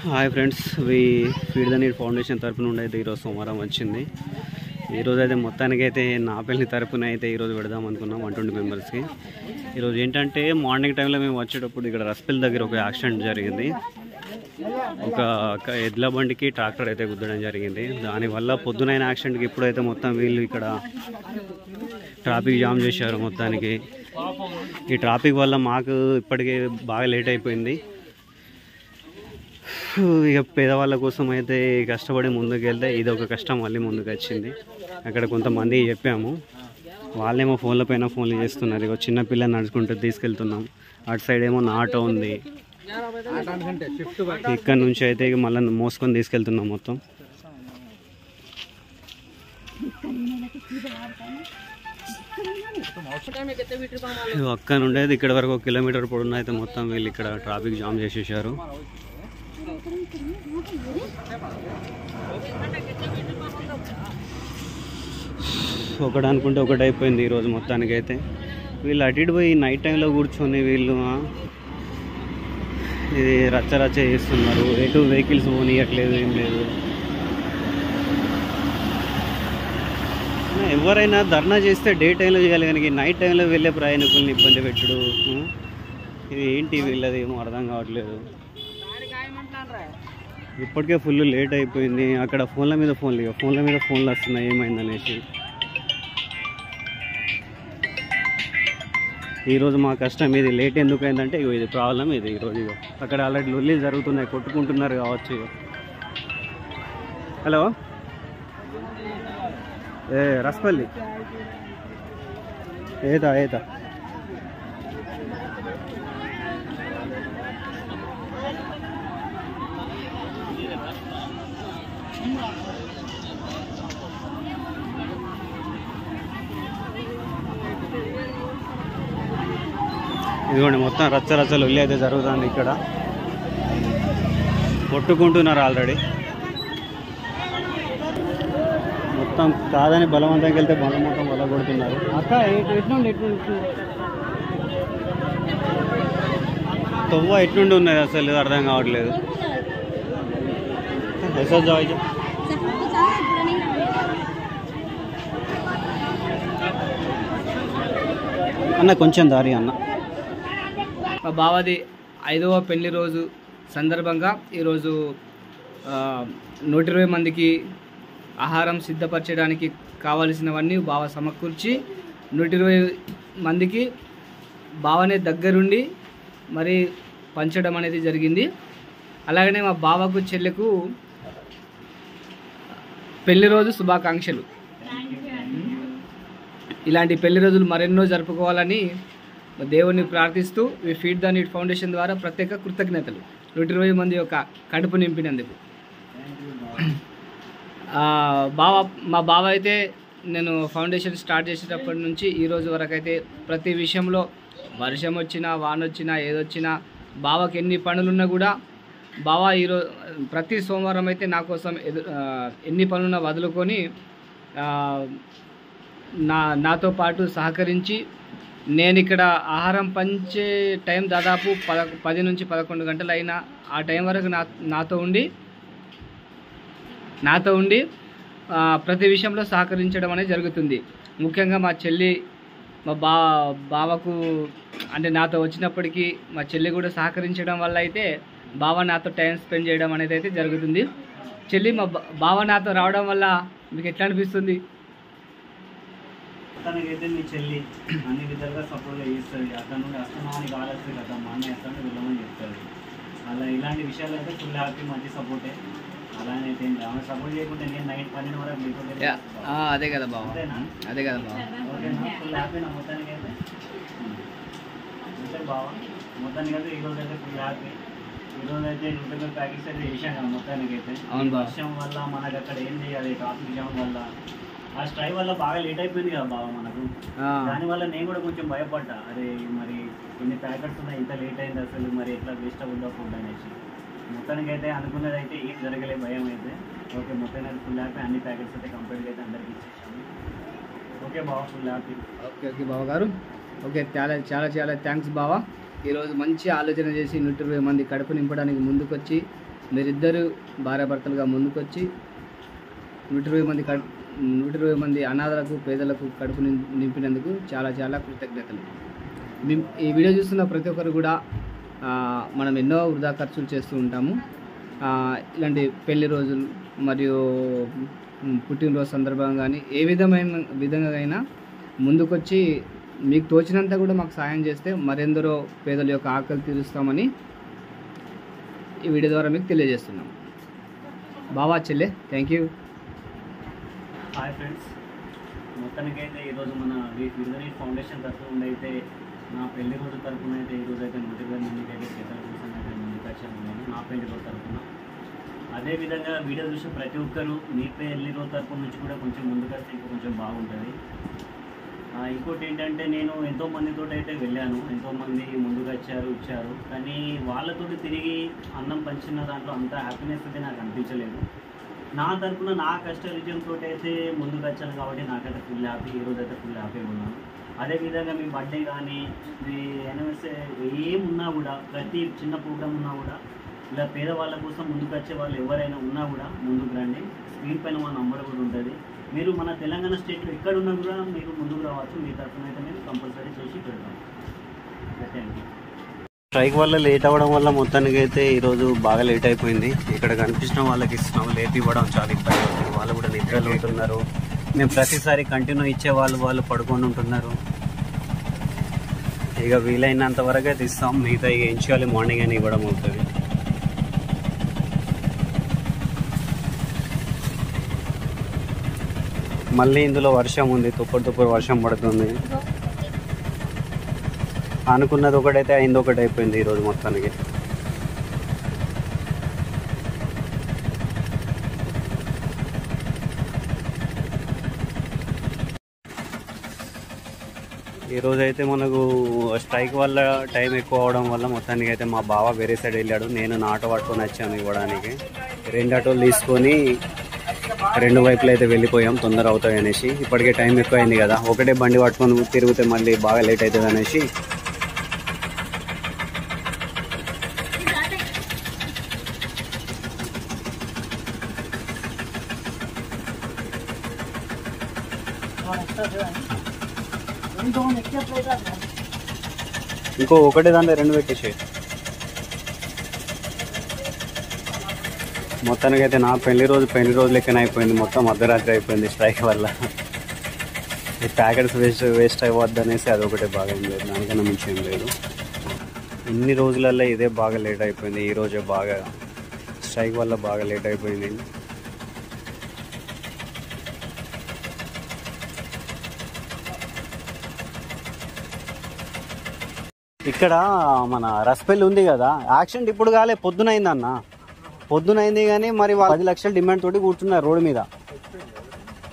Hi friends, feed the need foundation తరపు నుండి అయితే ఈరోజు సోమవారం వచ్చింది. ఈరోజు అయితే మొత్తానికైతే నా పెళ్లి తరపున అయితే ఈరోజు పెడదాం అనుకున్నాం 120 మెంబర్స్కి. ఈరోజు ఏంటంటే మార్నింగ్ టైంలో మేము వచ్చేటప్పుడు ఇక్కడ రస్పిల్ దగ్గర ఒక యాక్సిడెంట్ జరిగింది. ఒక ఎడ్ల బండికి ట్రాక్టర్ అయితే గుద్దడం జరిగింది. దానివల్ల పొద్దునైన యాక్సిడెంట్కి ఇప్పుడైతే మొత్తం వీళ్ళు ఇక్కడ ట్రాఫిక్ జామ్ చేశారు. మొత్తానికి ఈ ట్రాఫిక్ వల్ల మాకు ఇప్పటికే బాగా లేట్ అయిపోయింది. ఇక పేదవాళ్ళ కోసం అయితే కష్టపడి ముందుకు వెళ్తే ఇది ఒక కష్టం మళ్ళీ ముందుకు వచ్చింది. అక్కడ కొంతమంది చెప్పాము, వాళ్ళేమో ఫోన్లు చేస్తున్నారు. ఇక చిన్న పిల్లలు నడుచుకుంటూ తీసుకెళ్తున్నాం. అటు సైడ్ ఏమో ఆటో ఉంది. ఇక్కడ నుంచి అయితే ఇక మళ్ళీ మోసుకొని తీసుకెళ్తున్నాం మొత్తం. అక్కడ నుండేది ఇక్కడ వరకు 1 కిలోమీటర్ పొడవునా అయితే మొత్తం వీళ్ళు ఇక్కడ ట్రాఫిక్ జామ్ చేసేసారు. ఒకటి అనుకుంటే ఒకటి అయిపోయింది ఈరోజు మొత్తానికైతే. వీళ్ళు అటు ఇటు పోయి నైట్ టైంలో కూర్చొని వీళ్ళు ఇది రచ్చ చేస్తున్నారు. ఎటు వెహికల్స్ పోనీయట్లేదు, ఏం లేదు. ఎవరైనా ధర్నా చేస్తే డే టైంలో చేయాలి, కానీ నైట్ టైంలో వెళ్ళే ప్రయాణికుల్ని ఇబ్బంది పెట్టుడు ఇది ఏంటి వీళ్ళది ఏమో అర్థం కావట్లేదు. ఇప్పటికే ఫుల్ లేట్ అయిపోయింది. అక్కడ ఫోన్ల మీద ఫోన్లు వస్తున్నాయి ఏమైందనేసి. ఈరోజు మా కష్టం ఇది. లేట్ ఎందుకు అయిందంటే ఇది ప్రాబ్లం ఇది ఈరోజు. అక్కడ ఆల్రెడీ లొల్లీలు జరుగుతున్నాయి, కొట్టుకుంటున్నారు కావచ్చు. హలో, రస్పల్లి ఏదా ఇదిగోండి మొత్తం రచ్చలు వెళ్ళి అయితే జరుగుతుంది. ఇక్కడ కొట్టుకుంటున్నారు ఆల్రెడీ. మొత్తం కాదని బలవంతంగా వెళ్తే మొత్తం వల్ల కొడుతున్నారు. అక్క ఎట్లుండి తొవ్వ ఎట్లుండి ఉన్నది అసలు అర్థం కావట్లేదు. అన్న కొంచెం దారి అన్న. మా బావది 5వ పెళ్లి రోజు సందర్భంగా ఈరోజు 120 మందికి ఆహారం సిద్ధపరచడానికి కావలసినవన్నీ బావ సమకూర్చి 120 మందికి బావనే దగ్గరుండి మరి పంచడం అనేది జరిగింది. అలాగనే మా బావకు చెల్లెకు పెళ్లి రోజు శుభాకాంక్షలు. ఇలాంటి పెళ్లి రోజులు మరెన్నో జరుపుకోవాలని దేవుణ్ణి ప్రార్థిస్తూ ఫీడ్ ద నీడ్ ఫౌండేషన్ ద్వారా ప్రత్యేక కృతజ్ఞతలు. 120 మంది యొక్క కడుపు నింపినందుకు. మా బావ అయితే నేను ఫౌండేషన్ స్టార్ట్ చేసేటప్పటి నుంచి ఈ రోజు వరకు అయితే ప్రతి విషయంలో వర్షం వచ్చినా వాన వచ్చినా ఏదొచ్చినా బావకి ఎన్ని పనులున్నా కూడా బావ ఈరోజు ప్రతి సోమవారం అయితే నా కోసం ఎన్ని పనులున్నా వదులుకొని నాతో పాటు సహకరించి నేను ఇక్కడ ఆహారం పంచే టైం దాదాపు 10 నుంచి 11 గంటలు అయినా ఆ టైం వరకు నాతో ఉండి ప్రతి విషయంలో సహకరించడం అనేది జరుగుతుంది. ముఖ్యంగా మా చెల్లి మా బావకు అంటే నాతో వచ్చినప్పటికీ మా చెల్లి కూడా సహకరించడం వల్ల అయితే బావ నాతో టైం స్పెండ్ చేయడం అనేది అయితే జరుగుతుంది. చెల్లి, మా బావ నాతో రావడం వల్ల మీకు ఎట్లా అనిపిస్తుంది? తనకైతే మీ చెల్లి అన్ని విధాలుగా సపోర్ట్గా చేస్తుంది. అతను నుండి అస్తమానికి ఆలోచన కదా మా అన్నయ్య అతను వెళ్ళమని చెప్తుంది. అలా ఇలాంటి విషయాలు అయితే ఫుల్ హ్యాపీ, మంచి సపోర్టే. అలానే అయితే ఆమె సపోర్ట్ చేయకుంటే నేను నైట్ 12 వరకు అదే కదా బావ, అదే కదా బావ. ఓకేనా, ఫుల్ హ్యాపీనా మొత్తానికి అయితే. అంటే బావ మొత్తానికి అయితే ఈరోజు అయితే ఫుల్ హ్యాపీ. ఈరోజు అయితే 120 ప్యాకెట్స్ అయితే చేశాను కదా మొత్తానికి అయితే. వర్షం వల్ల మనకు అక్కడ ఏం చేయాలి, ట్రాఫిక్ జామ్ వల్ల ఆ స్ట్రైక్ వల్ల బాగా లేట్ అయిపోయింది కదా బావ మనకు. దానివల్ల నేను కూడా కొంచెం భయపడ్డా, అరే మరి కొన్ని ప్యాకెట్స్ ఉన్నాయి, ఇంత లేట్ అయింది అసలు, మరి ఎట్లా వేస్ట్ అవుతుందా ఫుడ్ అనేసి. మొత్తానికి అయితే అనుకున్నది అయితే ఏం జరగలే, భయం అయితే. ఓకే, మొత్తానికి అయితే ఫుల్ హ్యాపీ. అన్ని ప్యాకెట్స్ అయితే కంప్లీట్గా అయితే అందరికి ఇచ్చేసాము. ఓకే బావ, ఫుల్ హ్యాపీ. ఓకే బావ గారు, ఓకే, చాలా చాలా థ్యాంక్స్ బావ. ఈరోజు మంచి ఆలోచన చేసి 120 మంది కడుపు నింపడానికి ముందుకొచ్చి మీరిద్దరు భార్యాభర్తలుగా ముందుకొచ్చి 120 మంది అనాథలకు పేదలకు కడుపు నింపినందుకు చాలా చాలా కృతజ్ఞతలు. ఈ వీడియో చూస్తున్న ప్రతి ఒక్కరు కూడా మనం ఎన్నో వృధా ఖర్చులు చేస్తూ ఉంటాము. ఇలాంటి పెళ్లి రోజులు మరియు పుట్టినరోజు సందర్భంగా కానీ ఏ విధంగా అయినా ముందుకొచ్చి మీకు తోచినంత కూడా మాకు సాయం చేస్తే మరెందరో పేదల యొక్క ఆకలి తీరుస్తామని ఈ వీడియో ద్వారా మీకు తెలియజేస్తున్నాం. బావా చెల్లె, థ్యాంక్ యూ. హాయ్ ఫ్రెండ్స్, మొత్తానికైతే ఈరోజు మన విజనరీ ఫౌండేషన్ తరఫు నుండి అయితే నా పెళ్లి రోజు తరఫున అయితే ఈరోజు అయితే 120 మందికి అయితే చేతల కోసం అయితే ముందుకు వచ్చాను నేను నా పెళ్లి రోజు తరఫున. అదేవిధంగా వీడియో చూసి ప్రతి ఒక్కరు మీ పెళ్లి రోజు తరఫు నుంచి కూడా కొంచెం ముందుకు వస్తే ఇంకా కొంచెం బాగుంటుంది. ఇంకోటి ఏంటంటే నేను ఎంతోమందితో అయితే వెళ్ళాను, ఎంతోమంది ముందుకు ఇచ్చారు, కానీ వాళ్ళతోటి తిరిగి అన్నం పంచిన దాంట్లో అంత హ్యాపీనెస్ అయితే నాకు అనిపించలేదు. నా తరఫున నా కష్టవిజయంతో అయితే ముందుకు వచ్చాను కాబట్టి నాకైతే ఫుల్ హ్యాపీ, ఈరోజు అయితే ఫుల్ హ్యాపీగా ఉన్నాను. అదేవిధంగా మీ బర్త్డే కానీ మీ యానివర్సరీ ఏమున్నా కూడా, ప్రతి చిన్న ప్రోగ్రామ్ ఉన్నా కూడా ఇలా పేదవాళ్ళ కోసం ముందుకు వచ్చే వాళ్ళు ఎవరైనా ఉన్నా కూడా ముందుకు రండి. స్క్రీన్ పైన మా నంబర్ కూడా ఉంటుంది. మీరు మన తెలంగాణ స్టేట్లో ఎక్కడున్నా కూడా మీరు ముందుకు రావచ్చు. మీ తరఫున అయితే మేము కంపల్సరీ చేసి పెడతాం. Thank you. స్ట్రైక్ వల్ల లేట్ అవ్వడం వల్ల మొత్తానికి అయితే ఈరోజు బాగా లేట్ అయిపోయింది. ఇక్కడ కనిపించిన వాళ్ళకి ఇస్తున్నాం, లేట్ ఇవ్వడం చాలా ఇబ్బంది అవుతుంది. వాళ్ళు కూడా నిద్రలు ఉంటున్నారు. మేము ప్రతిసారి కంటిన్యూ ఇచ్చే వాళ్ళు పడుకొని ఉంటున్నారు. ఇక వీలైనంత వరకు అయితే ఇస్తాం, మిగతా ఇక ఎంచుకోవాలి మార్నింగ్ అని ఇవ్వడం అవుతుంది. మళ్ళీ ఇందులో వర్షం ఉంది, తుప్పరు వర్షం పడుతుంది. అనుకున్నది ఒకటైతే అయింది ఒకటి అయిపోయింది ఈరోజు మొత్తానికి. ఈరోజు అయితే మనకు స్ట్రైక్ వల్ల టైం ఎక్కువ అవడం వల్ల మొత్తానికి అయితే మా బావ వేరే సైడ్ వెళ్ళాడు. నేను నా ఆటో పట్టుకొని వచ్చాను ఇవ్వడానికి. 2 ఆటోలు తీసుకొని 2 వైపులు అయితే వెళ్ళిపోయాం, తొందర అవుతాయి అనేసి. ఇప్పటికే టైం ఎక్కువ అయింది కదా, ఒకటే బండి పట్టుకొని తిరిగితే మళ్ళీ బాగా లేట్ అవుతుంది అనేసి ఇంకో ఒకటే దాంట్లో 2 పెట్టేసి. మొత్తానికి అయితే నా పెళ్లి రోజు లెక్కన అయిపోయింది. మొత్తం అర్ధరాత్రి అయిపోయింది స్ట్రైక్ వల్ల. ఈ ప్యాకెట్స్ వేస్ట్ అవ్వద్దు అనేసి అదొకటే బాగా ఏం లేదు, దానికన్నా మించి ఏం లేదు. ఇన్ని రోజులలో ఇదే బాగా లేట్ అయిపోయింది. ఈరోజే బాగా స్ట్రైక్ వల్ల బాగా లేట్ అయిపోయింది. ఇక్కడ మన రస్పెల్లి ఉంది కదా, యాక్సిడెంట్ ఇప్పుడు కాలే, పొద్దునైందన్న. పొద్దునైంది కానీ మరి 10 లక్షల డిమాండ్ తోటి కూర్చున్నారు రోడ్డు మీద.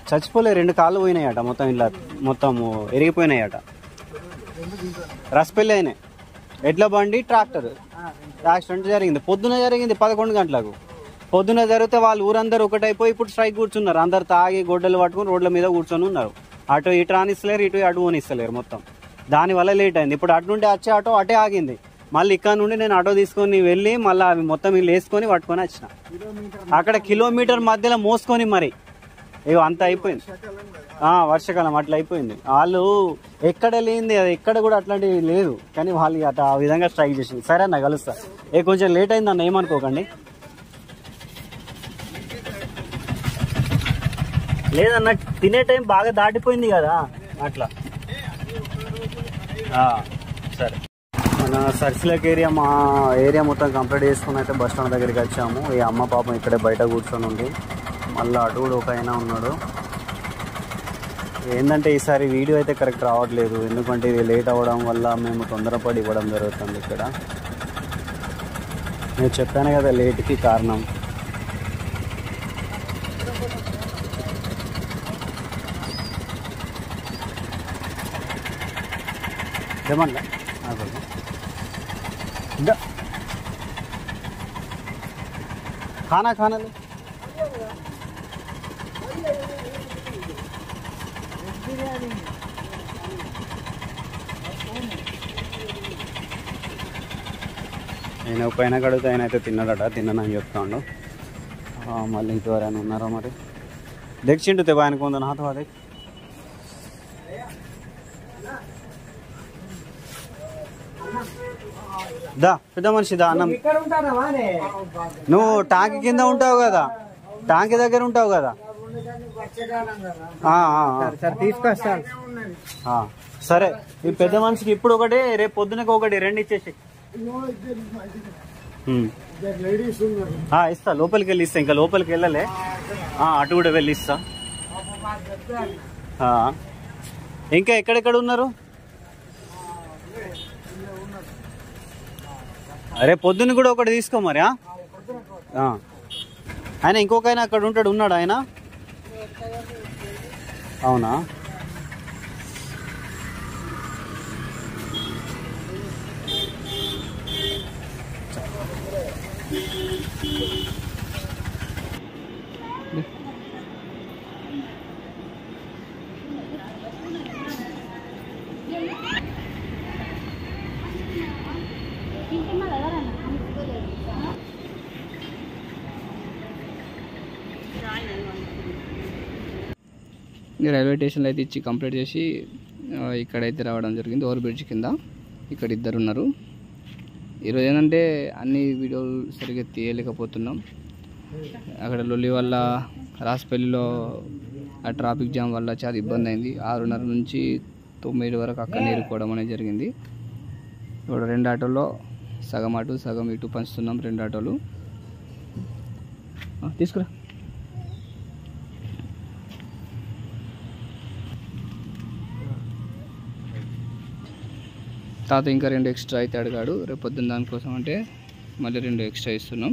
చచ్చిపోలే, 2 కాళ్ళు పోయినాయట, మొత్తం ఇలా మొత్తం ఎరిగిపోయినాయట. రస్పెల్లి అయినాయి, ఎడ్ల బండి ట్రాక్టర్ యాక్సిడెంట్ జరిగింది. పొద్దున జరిగింది 11 గంటలకు. పొద్దున జరిగితే వాళ్ళు ఊరందరూ ఒకటైపోయి ఇప్పుడు స్ట్రైక్ కూర్చున్నారు. అందరు తాగి గొడ్డలు పట్టుకుని రోడ్ల మీద కూర్చొని ఉన్నారు. అటు ఇటు రానిస్తలేరు, ఇటు అటు పోనిస్తలేరు. మొత్తం దానివల్ల లేట్ అయింది. ఇప్పుడు అటు నుండి వచ్చే ఆటో అటే ఆగింది. మళ్ళీ ఇక్కడ నుండి నేను ఆటో తీసుకొని వెళ్ళి మళ్ళీ అవి మొత్తం వీళ్ళు వేసుకొని పట్టుకొని వచ్చిన. అక్కడ కిలోమీటర్ మధ్యలో మోసుకొని మరి ఇవి అంత అయిపోయింది. వర్షాకాలం అట్లా అయిపోయింది. వాళ్ళు ఎక్కడ లేనిది అది ఎక్కడ కూడా అట్లాంటివి లేదు, కానీ వాళ్ళు అట్లా ఆ విధంగా స్ట్రైక్ చేసింది. సరే అన్న, కలుస్తా. కొంచెం లేట్ అయింది అన్న, ఏమనుకోకండి. లేదన్న, తినే టైం బాగా దాటిపోయింది కదా అట్లా. సరే, మన సర్సిలక్ ఏరియా, మా ఏరియా మొత్తం కంప్లీట్ చేసుకుని అయితే బస్ స్టాండ్ దగ్గరికి వచ్చాము. ఈ అమ్మ పాపం ఇక్కడే బయట కూర్చొని ఉంది. మళ్ళీ అటు కూడా ఒక ఆయన ఉన్నాడు. ఏంటంటే ఈసారి వీడియో అయితే కరెక్ట్ రావట్లేదు, ఎందుకంటే ఇది లేట్ అవ్వడం వల్ల మేము తొందరపడి ఇవ్వడం జరుగుతుంది. ఇక్కడ నేను చెప్పాను కదా లేట్కి కారణం. ఏమన్నా खाना ले ఆయన పైన కడిగితే ఆయన అయితే తిన్నాడట, తిన్నానని చెప్తాడు. మళ్ళీ ఇంకెవరైనా ఉన్నారా మరి? దెచ్చిండు తె ఆయనకు ఉందా నాతో అదే దా పెద్ద మనిషి దా అన్నం. నువ్వు టాంకి కింద ఉంటావు కదా, టాంకి దగ్గర ఉంటావు కదా. తీసుకొస్తాను. సరే ఈ పెద్ద మనిషికి ఇప్పుడు ఒకటి, రేపు పొద్దునకి ఒకటి, రెండు ఇచ్చేసి ఇస్తా. లోపలికి వెళ్ళి ఇస్తా, ఇంకా లోపలికి వెళ్ళలే, అటు కూడా వెళ్ళి ఇస్తా. ఇంకా ఎక్కడెక్కడ ఉన్నారు? రేపు పొద్దున్న కూడా ఒకటి తీసుకో మరి. ఆయన ఇంకొక ఆయన అక్కడ ఉన్నాడు ఆయన. అవునా? రైల్వే స్టేషన్లో అయితే ఇచ్చి కంప్లీట్ చేసి ఇక్కడైతే రావడం జరిగింది. ఓవర్ బ్రిడ్జ్ కింద ఇక్కడ ఇద్దరు ఉన్నారు. ఈరోజు ఏంటంటే అన్ని వీడియోలు సరిగ్గా తీయలేకపోతున్నాం. అక్కడ లొల్లి వల్ల రాసిపల్లిలో ఆ ట్రాఫిక్ జామ్ వల్ల చాలా ఇబ్బంది అయింది. 6:30 నుంచి 9 వరకు అక్కడ నేరుకోవడం అనేది జరిగింది. ఇప్పుడు 2 ఆటోల్లో సగం అటు సగం ఇటు పంచుతున్నాం. 2 ఆటోలు తీసుకురా. తాత ఇంకా 2 ఎక్స్ట్రా అయితే అడిగాడు. రేపు పొద్దున్న దానికోసం అంటే మళ్ళీ 2 ఎక్స్ట్రా ఇస్తున్నాం.